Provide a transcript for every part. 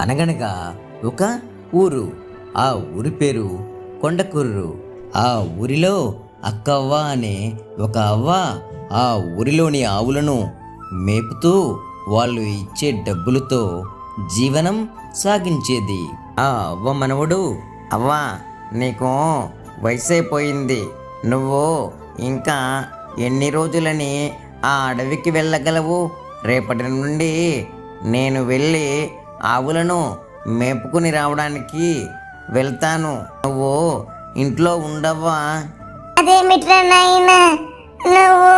అనగనగా ఒక ఊరు. ఆ ఊరి పేరు కొండకూరు. ఆ ఊరిలో అక్కవ్వ అనే ఒక అవ్వ ఆ ఊరిలోని ఆవులను మేపుతూ వాళ్ళు ఇచ్చే డబ్బులతో జీవనం సాగించేది. ఆ అవ్వ మనవడు, అవ్వా నీకు వయసైపోయింది, నువ్వు ఇంకా ఎన్ని రోజులని ఆ అడవికి వెళ్ళగలవు? రేపటి నుండి నేను వెళ్ళి ఆవులను మేపుకుని రావడానికి వెళ్తాను, నువ్వు ఇంట్లో ఉండవ్వా? అదేమిట్రా నాయనా, నువ్వు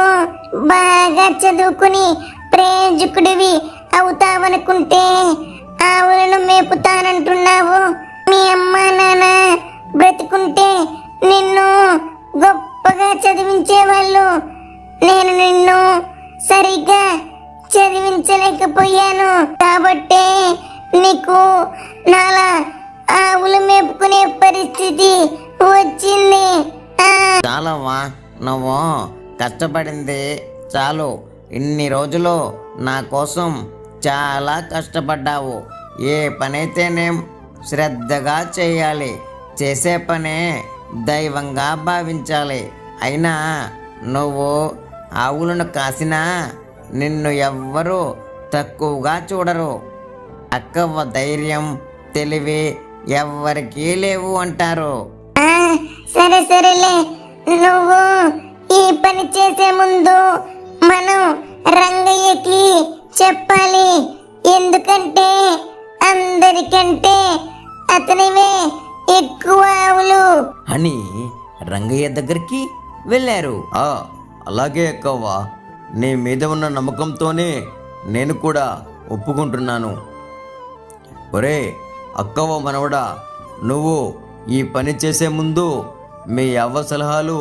బాగా చదువుకుని ప్రయోజకుడివి అవుతావనుకుంటే ఆవులను మేపుతానంటున్నావు. మీ అమ్మ నాన్న బ్రతికుంటే నిన్ను గొప్పగా చదివించేవాళ్ళు. నేను నిన్ను సరిగ్గా చదివించలేకపోయాను కాబట్టే నీకు నాలా ఆవులు మేపుకునే పరిస్థితి వచ్చింది. చాలవ్వా, నువ్వు కష్టపడింది చాలు. ఇన్ని రోజులు నా కోసం చాలా కష్టపడ్డావు. ఏ పనైతేనేం శ్రద్ధగా చేయాలి, చేసే పనే దైవంగా భావించాలి. అయినా నువ్వు ఆవులను కాసినా నిన్ను ఎవ్వరూ తక్కువగా చూడరు. అక్కవ్వ ధైర్యం, తెలివి ఎవ్వరికీ లేవు అంటారు. సరే సరేలే, నువ్వు ఈ పని చేసే ముందు మనం రంగయ్యకి చెప్పాలి. ఎందుకంటే అందరికంటే అతనివే ఎక్కువ ఆవులు అని రంగయ్య దగ్గరికి వెళ్ళారు. అలాగే అక్కవ్వ, నీ మీద ఉన్న నమ్మకంతోనే నేను కూడా ఒప్పుకుంటున్నాను. ఒరే అక్కవ్వ మనవడా, నువ్వు ఈ పని చేసే ముందు మీ అవ్వ సలహాలు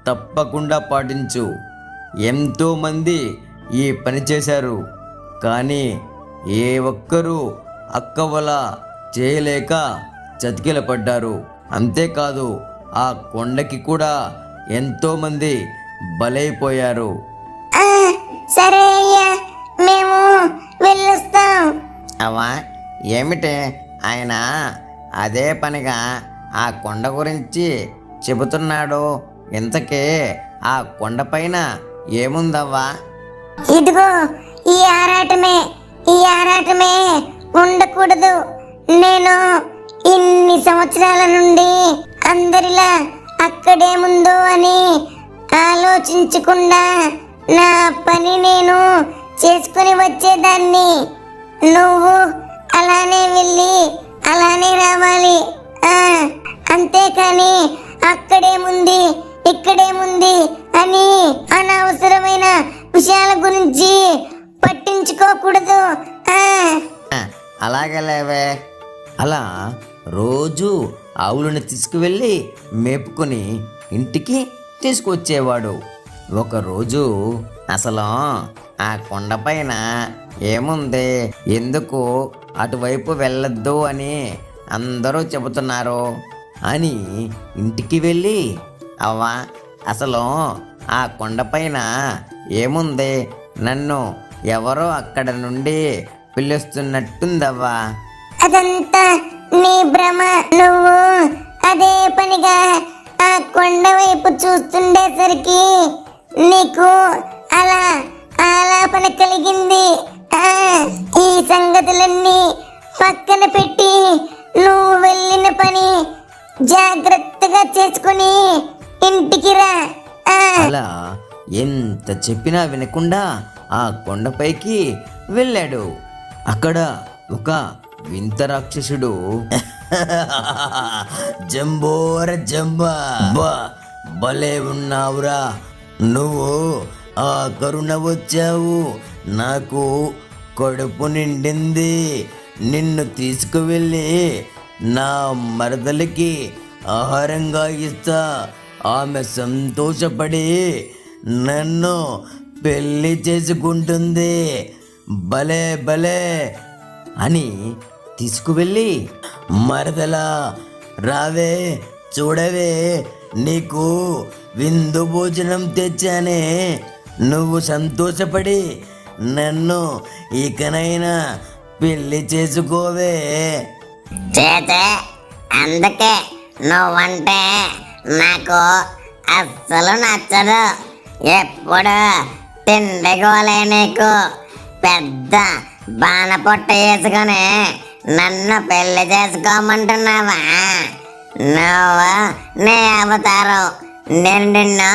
తప్పకుండా పాటించు. ఎంతోమంది ఈ పని చేశారు, కానీ ఏ ఒక్కరూ అక్కవ్వలా చేయలేక చతికిల పడ్డారు. అంతేకాదు ఆ కొండకి కూడా ఎంతోమంది బలైపోయారు. సరే అయ్యా, మేము వెళ్ళొస్తాం. అవ్వా, ఏమిటే ఆయన అదే పనిగా ఆ కొండ గురించి చెబుతున్నాడు? ఇంతకీ ఆ కొండపైన ఏముందవ్వా? ఇదిగో ఈ ఆరాటమే ఉండకూడదు. నేను ఇన్ని సంవత్సరాల నుండి అందరిలా అక్కడేముందో అని ఆలోచించకుండా నా పని నేను చేసుకుని వచ్చేదాన్ని. నువ్వు అలానే వెళ్ళి అలానే రావాలి. అంతేకాని అక్కడేముంది ఇక్కడేముంది అని అనవసరమైన విషయాల గురించి పట్టించుకోకూడదు. అలాగే లేవే. అలా రోజు ఆవులను తీసుకువెళ్ళి మేపుకొని ఇంటికి తీసుకొచ్చేవాడు. ఒకరోజు అసలు ఆ కొండపైన ఏముంది, ఎందుకు అటువైపు వెళ్ళొద్దు అని అందరూ చెబుతున్నారు అని ఇంటికి వెళ్ళి, అవ్వా అసలు ఆ కొండపైన ఏముంది, నన్ను ఎవరో అక్కడ నుండి పిలుస్తున్నట్టుందవ్వా. అదంతా నీ భ్రమ. నువ్వు అదే పనిగా ఆ కొండ వైపు చూస్తుండేసరికి నీకు అలా ఆలాపన కలిగింది. ఈ సంగతులన్నీ పక్కన పెట్టి నువ్వు వెళ్ళిన పని జాగ్రత్తగా చేసుకుని ఇంటికి రా. అలా ఎంత చెప్పినా వినకుండా ఆ కొండపైకి వెళ్ళాడు. అక్కడ ఒక వింత రాక్షసుడు, జంబోర జంబా, భలే ఉన్నావురా నువ్వు, ఆ కరుణ వచ్చావు, నాకు కడుపు నిండింది, నిన్ను తీసుకువెళ్ళి నా మరదలికి ఆహారంగా ఇస్తా, ఆమె సంతోషపడి నన్ను పెళ్లి చేసుకుంటుంది, భలే భలే అని తీసుకువెళ్ళి, మరదలా రావే, చూడవే, నీకు విందు భోజనం తెచ్చానే, నువ్వు సంతోషపడి నన్ను ఇకనైనా పెళ్లి చేసుకోవే. చేతే అందుకే నువ్వంటే నాకు అస్సలు నచ్చదు. ఎప్పుడు తిండిగోలే నీకు. పెద్ద బాణపొట్ట వేసుకొని నన్ను పెళ్లి చేసుకోమంటున్నావా? నువ్వు నీ అవతారం. నేను నిన్ను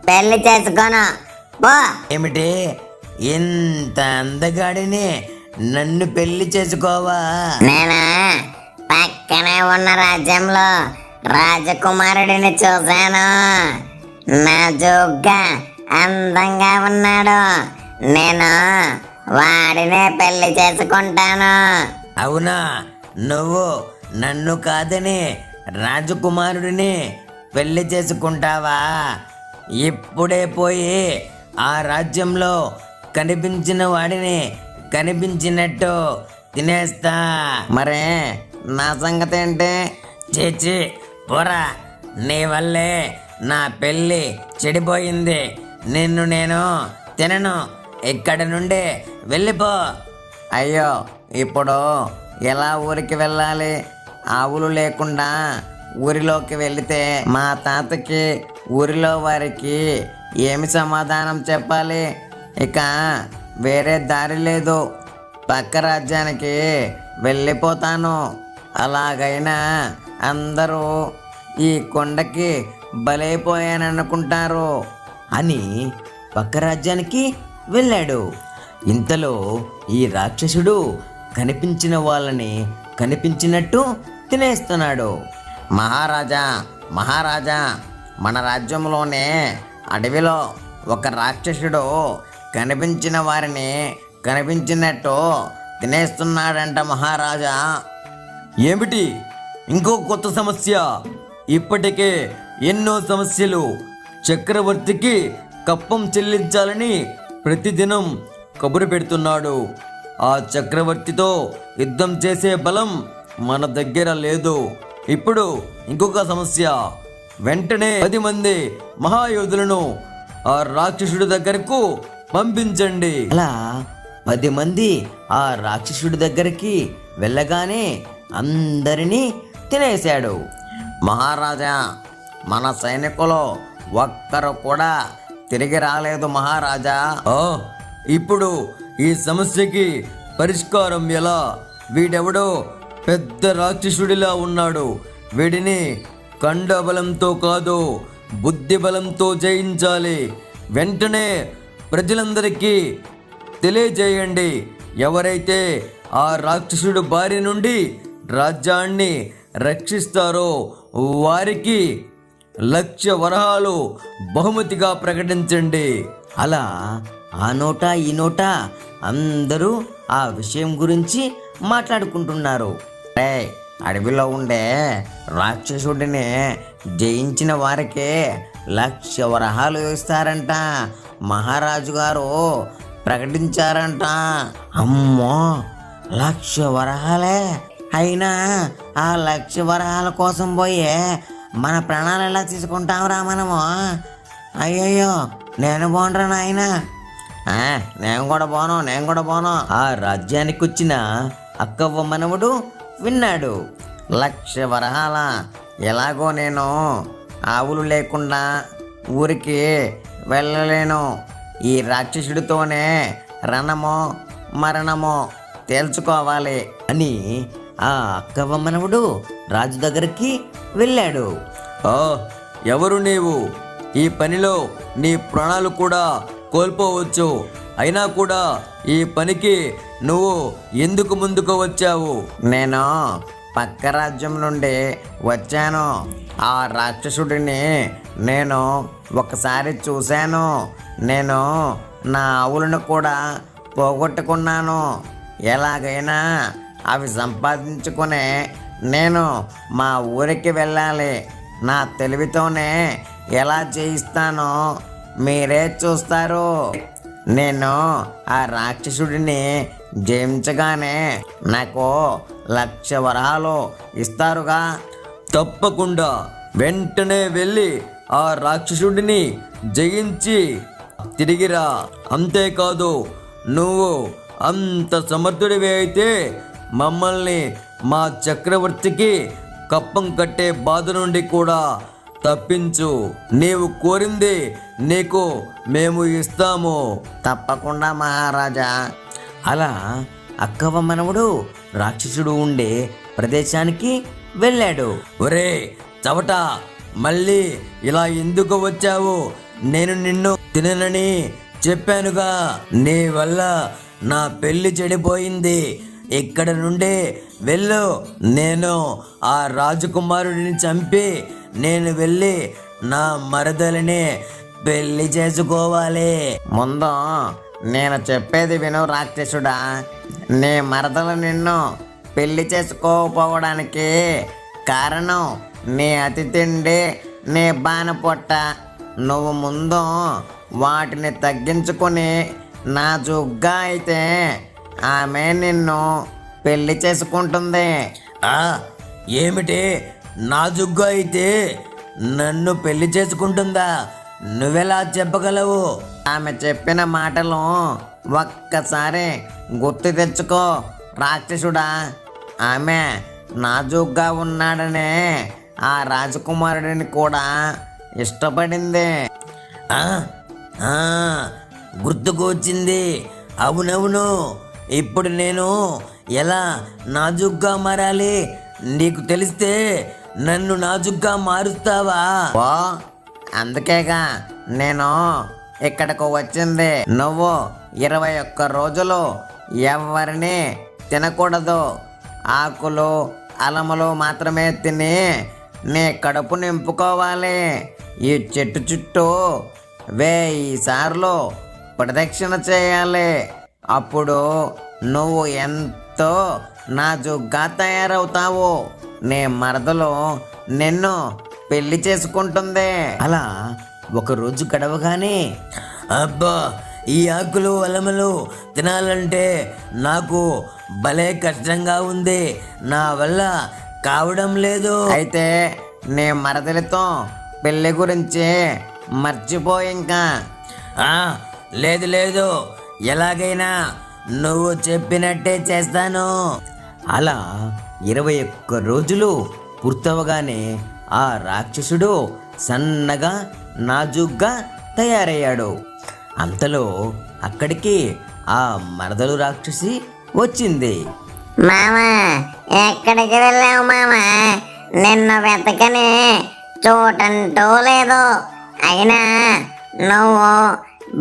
పెళ్లి చేసుకోను పో. ఏమిటి, ఇంత అందగాడిని నన్ను పెళ్లి చేసుకోవా? నేను పక్కనే ఉన్న రాజ్యంలో రాజకుమారుడిని చూశాను. నాజూగ్గా అందంగా ఉన్నాడు. నేను వాడినే పెళ్లి చేసుకుంటాను. అవునా, నువ్వు నన్ను కాదని రాజకుమారుడిని పెళ్లి చేసుకుంటావా? ఇప్పుడే పోయి ఆ రాజ్యంలో కనిపించిన వాడిని కనిపించినట్టు తినేస్తా. మరే నా సంగతి ఏంటి? చేచి పోరా, నీ వల్లే నా పెళ్ళి చెడిపోయింది. నిన్ను నేను తినను. ఇక్కడి నుండి వెళ్ళిపో. అయ్యో, ఇప్పుడు ఎలా ఊరికి వెళ్ళాలి? ఆవులు లేకుండా ఊరిలోకి వెళితే మా తాతకి ఊరిలో వారికి ఏమి సమాధానం చెప్పాలి? ఇక వేరే దారి లేదు. పక్క రాజ్యానికి వెళ్ళిపోతాను. అలాగైనా అందరూ ఈ కొండకి బలైపోయాననుకుంటారు అని పక్క రాజ్యానికి వెళ్ళాడు. ఇంతలో ఈ రాక్షసుడు కనిపించిన వాళ్ళని కనిపించినట్టు తినేస్తున్నాడు. మహారాజా, మహారాజా, మన రాజ్యంలోనే అడవిలో ఒక రాక్షసుడు కనిపించిన వారిని కనిపించినట్టు తినేస్తున్నాడంట మహారాజా. ఏమిటి, ఇంకో కొత్త సమస్య? ఇప్పటికే ఎన్నో సమస్యలు. చక్రవర్తికి కప్పం చెల్లించాలని ప్రతిదినం కబురు పెడుతున్నాడు. ఆ చక్రవర్తితో యుద్ధం చేసే బలం మన దగ్గర లేదు. ఇప్పుడు ఇంకొక సమస్య. వెంటనే 10 మంది మహాయోధులను ఆ రాక్షసుడి దగ్గరకు పంపించండి. అలా 10 మంది ఆ రాక్షసుడి దగ్గరికి వెళ్ళగానే అందరినీ తినేశాడు. మహారాజా, మన సైనికులు ఒక్కరు కూడా తిరిగి రాలేదు మహారాజా. ఇప్పుడు ఈ సమస్యకి పరిష్కారం ఎలా? వీడెవడో పెద్ద రాక్షసుడిలా ఉన్నాడు. వీడిని కండ బలంతో కాదు, బుద్ధి బలంతో జయించాలి. వెంటనే ప్రజలందరికీ తెలియజేయండి. ఎవరైతే ఆ రాక్షసుడు బారి నుండి రాజ్యాన్ని రక్షిస్తారో వారికి 1,00,000 వరహాలు బహుమతిగా ప్రకటించండి. అలా ఆ నోట ఈ నోట అందరూ ఆ విషయం గురించి మాట్లాడుకుంటున్నారు. అడవిలో ఉండే రాక్షసుడిని జయించిన వారికే 1,00,000 వరహాలు ఇస్తారంట. మహారాజు గారు ప్రకటించారంట. అమ్మో, 1,00,000 వరహాలే! అయినా ఆ 1,00,000 వరహాల కోసం పోయే మన ప్రాణాలు ఎలా తీసుకుంటాంరా మనము? అయ్యయ్యో, నేను పోనరా నాయన. నేను కూడా పోను. ఆ రాజ్యానికి వచ్చిన అక్కవ్వ మనవడు విన్నాడు. 1,00,000 వరహాల! ఎలాగో నేను ఆవులు లేకుండా ఊరికి వెళ్ళలేను. ఈ రాక్షసుడితోనే రణమో మరణమో తేల్చుకోవాలి అని ఆ అక్కవ్వ మనవడు రాజు దగ్గరికి వెళ్ళాడు. ఎవరు నీవు? ఈ పనిలో నీ ప్రాణాలు కూడా కోల్పోవచ్చు. అయినా కూడా ఈ పనికి నువ్వు ఎందుకు ముందుకు వచ్చావు? నేను పక్క రాజ్యం నుండి వచ్చాను. ఆ రాక్షసుడిని నేను ఒకసారి చూశాను. నేను నా ఆవులను కూడా పోగొట్టుకున్నాను. ఎలాగైనా అవి సంపాదించుకునే నేను మా ఊరికి వెళ్ళాలి. నా తెలివితోనే ఎలా చేయిస్తానో మీరే చూస్తారు. నేను ఆ రాక్షసుడిని జయించగానే నాకు 1,00,000 వరహాలు ఇస్తారుగా? తప్పకుండా వెంటనే వెళ్ళి ఆ రాక్షసుడిని జయించి తిరిగిరా. అంతేకాదు, నువ్వు అంత సమర్థుడివి అయితే మమ్మల్ని మా చక్రవర్తికి కప్పం కట్టే బాధ నుండి కూడా తప్పించు. నీవు కోరింది నీకు మేము ఇస్తాము. తప్పకుండా మహారాజా. అలా అక్కవ మనవడు రాక్షసుడు ఉండే ప్రదేశానికి వెళ్ళాడు. ఒరే చవట, మళ్ళీ ఇలా ఎందుకు వచ్చావు? నేను నిన్ను తిననని చెప్పానుగా. నీ వల్ల నా పెళ్లి చెడిపోయింది. ఇక్కడ నుండి వెళ్ళు. నేను ఆ రాజకుమారుడిని చంపి నేను వెళ్ళి నా మరదలిని పెళ్లి చేసుకోవాలి. ముందు నేను చెప్పేది విను రాక్షసుడా. నీ మరదలు నిన్ను పెళ్లి చేసుకోకపోవడానికి కారణం నీ అతి తిండి, నీ బాణపొట్ట. నువ్వు ముందు వాటిని తగ్గించుకొని నాజుగ్గా అయితే ఆమె నిన్ను పెళ్లి చేసుకుంటుంది. ఏమిటి నాజుగ్గా అయితే నన్ను పెళ్లి చేసుకుంటుందా? నువ్వెలా చెప్పగలవు? ఆమె చెప్పిన మాటలు ఒక్కసారి గుర్తు తెచ్చుకో రాక్షసుడా. ఆమె నాజుగ్గా ఉన్నాడనే ఆ రాజకుమారుడిని కూడా ఇష్టపడింది. గుర్తుకు వచ్చింది. అవునవును. ఇప్పుడు నేను ఎలా నాజుగ్గా మారాలి? నీకు తెలిస్తే నన్ను నాజుగ్గా మారుస్తావా? ఓ అందుకేగా నేను ఇక్కడకు వచ్చింది. నువ్వు 21 రోజులు ఎవరిని తినకూడదు. ఆకులు అలములు మాత్రమే తిని నీ కడుపు నింపుకోవాలి. ఈ చెట్టు చుట్టూ 1000 సార్లు ప్రదక్షిణ చేయాలి. అప్పుడు నువ్వు ఎంతో నాజుగ్గా తయారవుతావు. నీ మరదలు నిన్ను పెళ్లి చేసుకుంటుంది. అలా ఒకరోజు గడవగానే, అబ్బా, ఈ ఆకులు అలములు తినాలంటే నాకు భలే కష్టంగా ఉంది. నా వల్ల కావడం లేదు. అయితే నీ మరదలితో పెళ్లి గురించి మర్చిపో ఇంకా. లేదు లేదు, ఎలాగైనా నువ్వు చెప్పినట్టే చేస్తాను. అలా 21 రోజులు పూర్తవగానే ఆ రాక్షసుడు సన్నగా నాజుగ్గా తయారయ్యాడు. అంతలో అక్కడికి ఆ మరదలు రాక్షసి వచ్చింది. మామా, ఎక్కడికి వెళ్ళావు మామా? నిన్ను వెతకని చోటంటూ లేదు. అయినా నువ్వు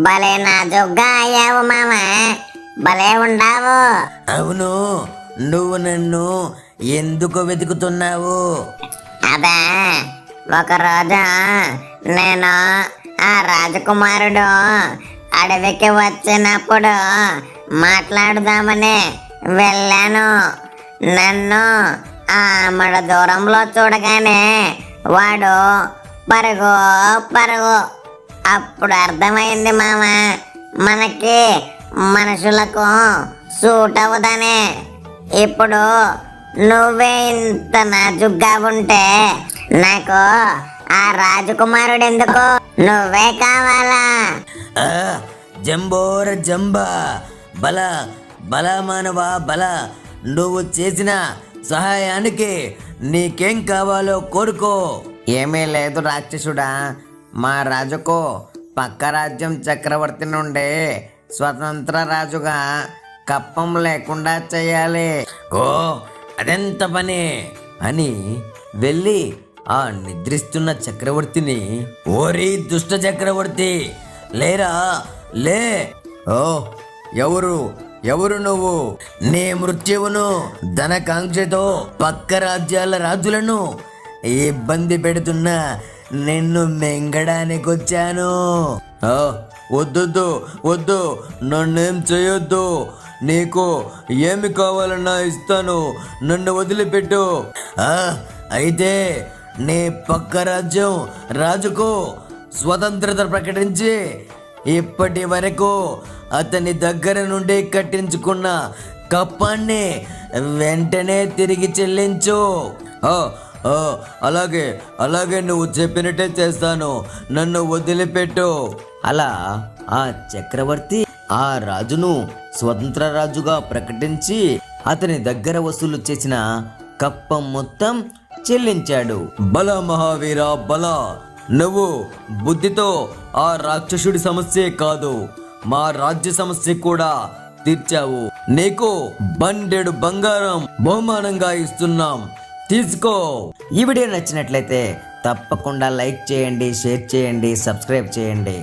భలే నాజుగ్గా అయ్యావు మామా. భలే ఉండావు. అవును, నువ్వు నన్ను ఎందుకు వెతుకుతున్నావు? అదే, ఒకరోజు నేను ఆ రాజకుమారుడు అడవికి వచ్చినప్పుడు మాట్లాడుదామని వెళ్ళాను. నన్ను ఆమడ దూరంలో చూడగానే వాడు పరుగు పరుగు. అప్పుడు అర్థమైంది మామ, మనకి మనుషులకు సూట్ అవ్వదని. ఇప్పుడు నువ్వే ఇంత నాజుగ్గా ఉంటే నాకు ఆ రాజకుమారుడు ఎందుకు? నువ్వే కావాలా? జంబోర జంబా, బల బల మానవ బల. నువ్వు చేసిన సహాయానికి నీకేం కావాలో కోరుకో. ఏమీ లేదు రాక్షసుడా. మా రాజుకు పక్క రాజ్యం చక్రవర్తి నుండి స్వతంత్ర రాజుగా కప్పం లేకుండా చేయాలి. ఓ, అదెంత పని అని వెళ్ళి ఆ నిద్రిస్తున్న చక్రవర్తిని, ఓరి దుష్ట చక్రవర్తి, లేరా లే. ఓ, ఎవరు నువ్వు? నీ మృత్యువును ధనకాంక్షతో పక్క రాజ్యాల రాజులను ఇబ్బంది పెడుతున్నా నిన్ను మెంగడానికి వచ్చాను. వద్దు, నన్నేం చేయొద్దు. నీకు ఏమి కావాలన్నా ఇస్తాను. నన్ను వదిలిపెట్టు. అయితే నీ పక్క రాజ్యం రాజుకు స్వతంత్రత ప్రకటించి ఇప్పటి వరకు అతని దగ్గర నుండి కట్టించుకున్న కప్పాన్ని వెంటనే తిరిగి చెల్లించు. అలాగే నువ్వు చెప్పినట్టే చేస్తాను. నన్ను వదిలిపెట్టు. అలా ఆ చక్రవర్తి ఆ రాజును స్వతంత్ర రాజుగా ప్రకటించి అతని దగ్గర వసూలు చేసిన కప్పం మొత్తం చెల్లించాడు. బల మహావీర బల, నువ్వు బుద్ధితో ఆ రాక్షసుడి సమస్యే కాదు, మా రాజ్య సమస్య కూడా తీర్చావు. నీకు బండెడు బంగారం బహుమానంగా ఇస్తున్నాం, తీసుకో. ఈ వీడియో నచ్చినట్లయితే తప్పకుండా లైక్ చేయండి, షేర్ చేయండి, సబ్స్క్రైబ్ చేయండి.